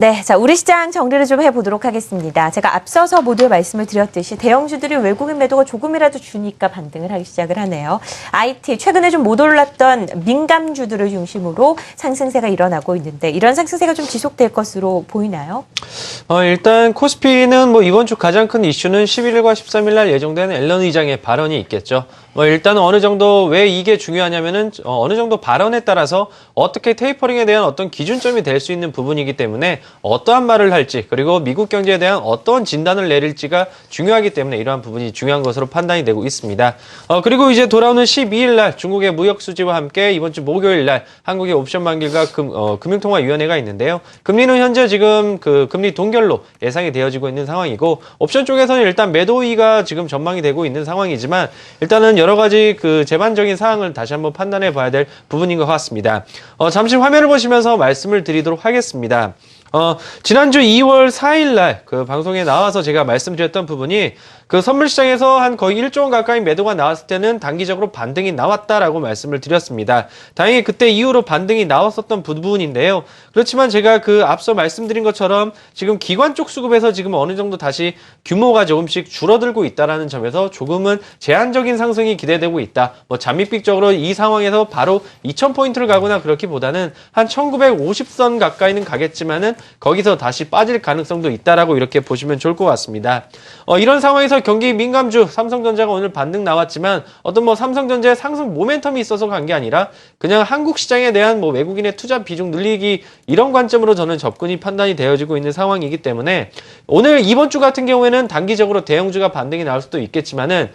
네, 자, 우리 시장 정리를 좀 해보도록 하겠습니다. 제가 앞서서 모두에 말씀을 드렸듯이 대형주들이 외국인 매도가 조금이라도 주니까 반등을 하기 시작을 하네요. IT, 최근에 좀 못 올랐던 민감주들을 중심으로 상승세가 일어나고 있는데 이런 상승세가 좀 지속될 것으로 보이나요? 일단 코스피는 이번 주 가장 큰 이슈는 11일과 13일 날 예정된 앨런 의장의 발언이 있겠죠. 일단 어느 정도 왜 이게 중요하냐면은 어느 정도 발언에 따라서 어떻게 테이퍼링에 대한 어떤 기준점이 될 수 있는 부분이기 때문에 어떠한 말을 할지 그리고 미국 경제에 대한 어떤 진단을 내릴지가 중요하기 때문에 이러한 부분이 중요한 것으로 판단이 되고 있습니다. 그리고 이제 돌아오는 12일 날 중국의 무역 수지와 함께 이번 주 목요일 날 한국의 옵션 만기가 금융통화위원회가 있는데요. 금리는 현재 지금 금리 동결로 예상이 되어지고 있는 상황이고 옵션 쪽에서는 일단 매도위가 지금 전망이 되고 있는 상황이지만 일단은 여러 가지 제반적인 사항을 다시 한번 판단해 봐야 될 부분인 것 같습니다. 잠시 화면을 보시면서 말씀을 드리도록 하겠습니다. 지난주 2월 4일 날 방송에 나와서 제가 말씀드렸던 부분이 선물 시장에서 한 거의 1조 원 가까이 매도가 나왔을 때는 단기적으로 반등이 나왔다라고 말씀을 드렸습니다. 다행히 그때 이후로 반등이 나왔었던 부분인데요. 그렇지만 제가 앞서 말씀드린 것처럼 지금 기관 쪽 수급에서 지금 어느 정도 다시 규모가 조금씩 줄어들고 있다라는 점에서 조금은 제한적인 상승이 기대되고 있다. 잠입빅적으로 이 상황에서 바로 2,000포인트를 가거나 그렇기보다는 한 1,950선 가까이는 가겠지만은 거기서 다시 빠질 가능성도 있다라고 이렇게 보시면 좋을 것 같습니다. 이런 상황에서 경기 민감주 삼성전자가 오늘 반등 나왔지만 어떤 삼성전자의 상승 모멘텀이 있어서 간 게 아니라 그냥 한국 시장에 대한 외국인의 투자 비중 늘리기 이런 관점으로 저는 접근이 판단이 되어지고 있는 상황이기 때문에 오늘 이번 주 같은 경우에는 단기적으로 대형주가 반등이 나올 수도 있겠지만은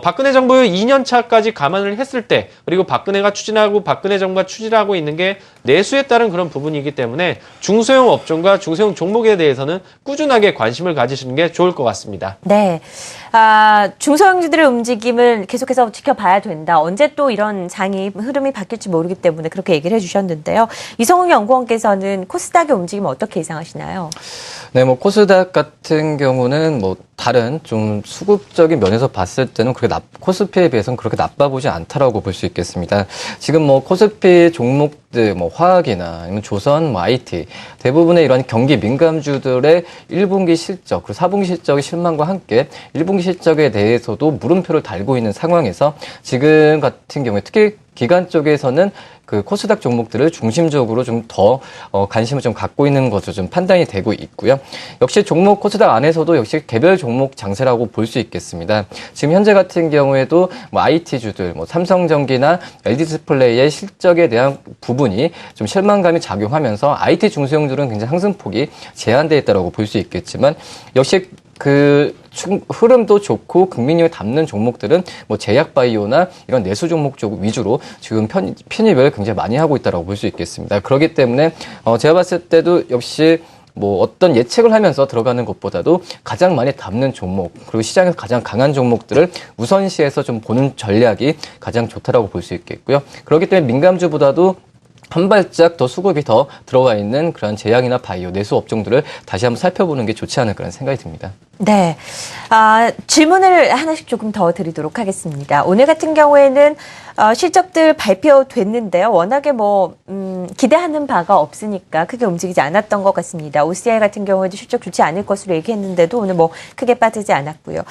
박근혜 정부의 2년 차까지 감안을 했을 때 그리고 박근혜가 추진하고 박근혜 정부가 추진하고 있는 게 내수에 따른 그런 부분이기 때문에 중소형 업종과 중소형 종목에 대해서는 꾸준하게 관심을 가지시는 게 좋을 것 같습니다. 네. 중소형주들의 움직임을 계속해서 지켜봐야 된다. 언제 또 이런 흐름이 바뀔지 모르기 때문에 그렇게 얘기를 해주셨는데요. 이성훈 연구원께서는 코스닥의 움직임을 어떻게 예상하시나요? 네, 코스닥 같은 경우는 다른 좀 수급적인 면에서 봤을 때는 코스피에 비해서는 그렇게 나빠 보지 않다라고 볼 수 있겠습니다. 지금 코스피 종목들, 화학이나 아니면 조선, IT 대부분의 이런 경기 민감주들의 1분기 실적, 그리고 4분기 실적의 실망과 함께 1분기 실적에 대해서도 물음표를 달고 있는 상황에서 지금 같은 경우에 특히 기관 쪽에서는 코스닥 종목들을 중심적으로 좀 더 관심을 좀 갖고 있는 것으로 좀 판단이 되고 있고요. 역시 코스닥 안에서도 역시 개별 종목 장세라고 볼 수 있겠습니다. 지금 현재 같은 경우에도 IT주들, 삼성전기나 LG디스플레이의 실적에 대한 부분이 좀 실망감이 작용하면서 IT 중소형들은 굉장히 상승폭이 제한되어 있다고 볼 수 있겠지만 역시 흐름도 좋고 국민님을 담는 종목들은 제약바이오나 이런 내수 종목 쪽 위주로 지금 편입을 굉장히 많이 하고 있다고 볼 수 있겠습니다. 그렇기 때문에 제가 봤을 때도 역시 어떤 예측을 하면서 들어가는 것보다도 가장 많이 담는 종목 그리고 시장에서 가장 강한 종목들을 우선시해서 좀 보는 전략이 가장 좋다라고 볼 수 있겠고요. 그렇기 때문에 민감주보다도 한 발짝 더 수급이 더 들어가 있는 그런 제약이나 바이오, 내수 업종들을 다시 한번 살펴보는 게 좋지 않을까 라는 생각이 듭니다. 네. 질문을 하나씩 조금 더 드리도록 하겠습니다. 오늘 같은 경우에는 실적들 발표됐는데요. 워낙에 기대하는 바가 없으니까 크게 움직이지 않았던 것 같습니다. OCI 같은 경우에도 실적 좋지 않을 것으로 얘기했는데도 오늘 크게 빠지지 않았고요.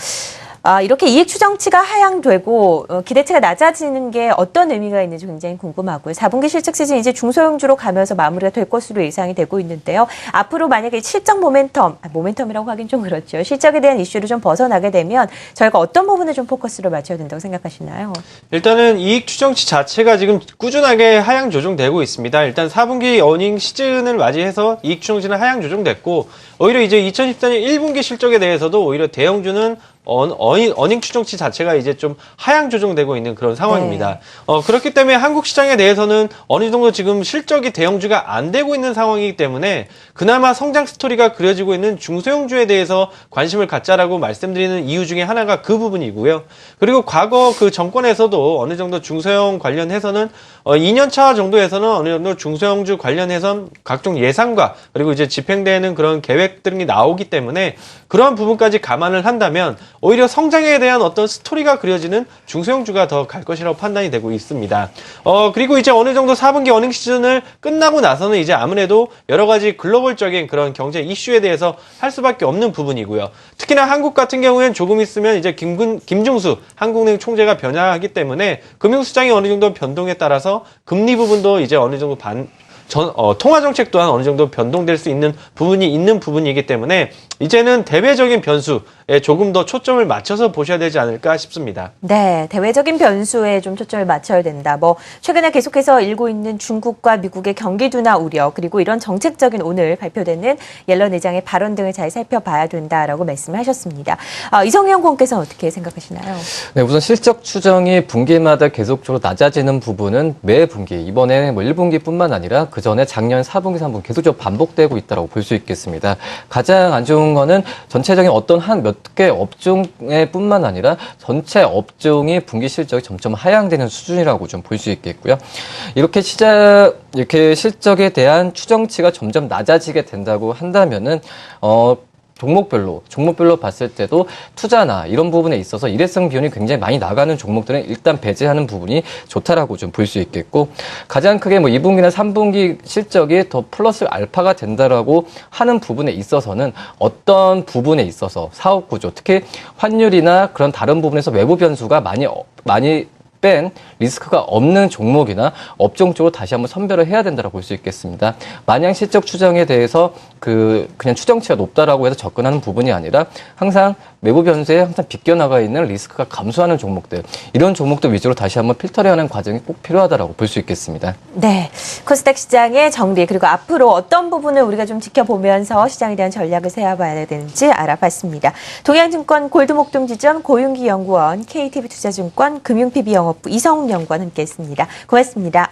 이렇게 이익 추정치가 하향되고 기대치가 낮아지는 게 어떤 의미가 있는지 굉장히 궁금하고요. 4분기 실적 시즌 이제 중소형주로 가면서 마무리가 될 것으로 예상이 되고 있는데요. 앞으로 만약에 실적 모멘텀이라고 하긴 좀 그렇죠. 실적에 대한 이슈를 좀 벗어나게 되면 저희가 어떤 부분에 좀 포커스를 맞춰야 된다고 생각하시나요? 일단은 이익 추정치 자체가 지금 꾸준하게 하향 조정되고 있습니다. 일단 4분기 어닝 시즌을 맞이해서 이익 추정치는 하향 조정됐고 오히려 이제 2014년 1분기 실적에 대해서도 오히려 대형주는 어닝 추정치 자체가 이제 좀 하향 조정되고 있는 그런 상황입니다. 그렇기 때문에 한국 시장에 대해서는 어느 정도 지금 실적이 대형주가 안 되고 있는 상황이기 때문에 그나마 성장 스토리가 그려지고 있는 중소형주에 대해서 관심을 갖자라고 말씀드리는 이유 중에 하나가 그 부분이고요. 그리고 과거 정권에서도 어느 정도 중소형 관련해서는 2년차 정도에서는 어느 정도 중소형주 관련해서 각종 예상과 그리고 이제 집행되는 그런 계획들이 나오기 때문에 그러한 부분까지 감안을 한다면 오히려 성장에 대한 어떤 스토리가 그려지는 중소형주가 더 갈 것이라고 판단이 되고 있습니다. 그리고 이제 어느 정도 4분기 어닝 시즌을 끝나고 나서는 이제 아무래도 여러 가지 글로벌적인 그런 경제 이슈에 대해서 할 수밖에 없는 부분이고요. 특히나 한국 같은 경우에는 조금 있으면 이제 김중수 한국은행 총재가 변화하기 때문에 금융시장이 어느 정도 변동에 따라서 금리 부분도 이제 어느 정도 통화 정책 또한 어느 정도 변동될 수 있는 부분이 있는 부분이기 때문에 이제는 대외적인 변수에 조금 더 초점을 맞춰서 보셔야 되지 않을까 싶습니다. 네, 대외적인 변수에 좀 초점을 맞춰야 된다. 뭐 최근에 계속해서 일고 있는 중국과 미국의 경기 둔화 우려, 그리고 이런 정책적인 오늘 발표되는 옐런 의장의 발언 등을 잘 살펴봐야 된다라고 말씀을 하셨습니다. 이성영 의원께서는 어떻게 생각하시나요? 네, 우선 실적 추정이 분기마다 계속적으로 낮아지는 부분은 매 분기, 이번에 뭐 1분기뿐만 아니라 그 전에 작년 4분기, 3분기 계속적으로 반복되고 있다고 볼 수 있겠습니다. 가장 안 좋은 거는 전체적인 어떤 한 몇 개 업종에 뿐만 아니라 전체 업종이 분기 실적이 점점 하향되는 수준이라고 좀 볼 수 있겠고요. 이렇게 실적에 대한 추정치가 점점 낮아지게 된다고 한다면은, 종목별로 봤을 때도 투자나 이런 부분에 있어서 일회성 비용이 굉장히 많이 나가는 종목들은 일단 배제하는 부분이 좋다라고 좀 볼 수 있겠고, 가장 크게 뭐 2분기나 3분기 실적이 더 플러스 알파가 된다라고 하는 부분에 있어서는 어떤 부분에 있어서 사업 구조, 특히 환율이나 그런 다른 부분에서 외부 변수가 많이 뺀 리스크가 없는 종목이나 업종 쪽으로 다시 한번 선별을 해야 된다고 볼 수 있겠습니다. 마냥 실적 추정에 대해서 그냥 추정치가 높다라고 해서 접근하는 부분이 아니라 항상 외부 변수에 항상 비껴나가 있는 리스크가 감소하는 종목들, 이런 종목들 위주로 다시 한번 필터링 하는 과정이 꼭 필요하다고 볼 수 있겠습니다. 네, 코스닥 시장의 정리, 그리고 앞으로 어떤 부분을 우리가 좀 지켜보면서 시장에 대한 전략을 세워봐야 되는지 알아봤습니다. 동양증권 골드목동지점 고윤기 연구원, KTB투자증권 금융PB영업부 이성웅 연구원 함께했습니다. 고맙습니다.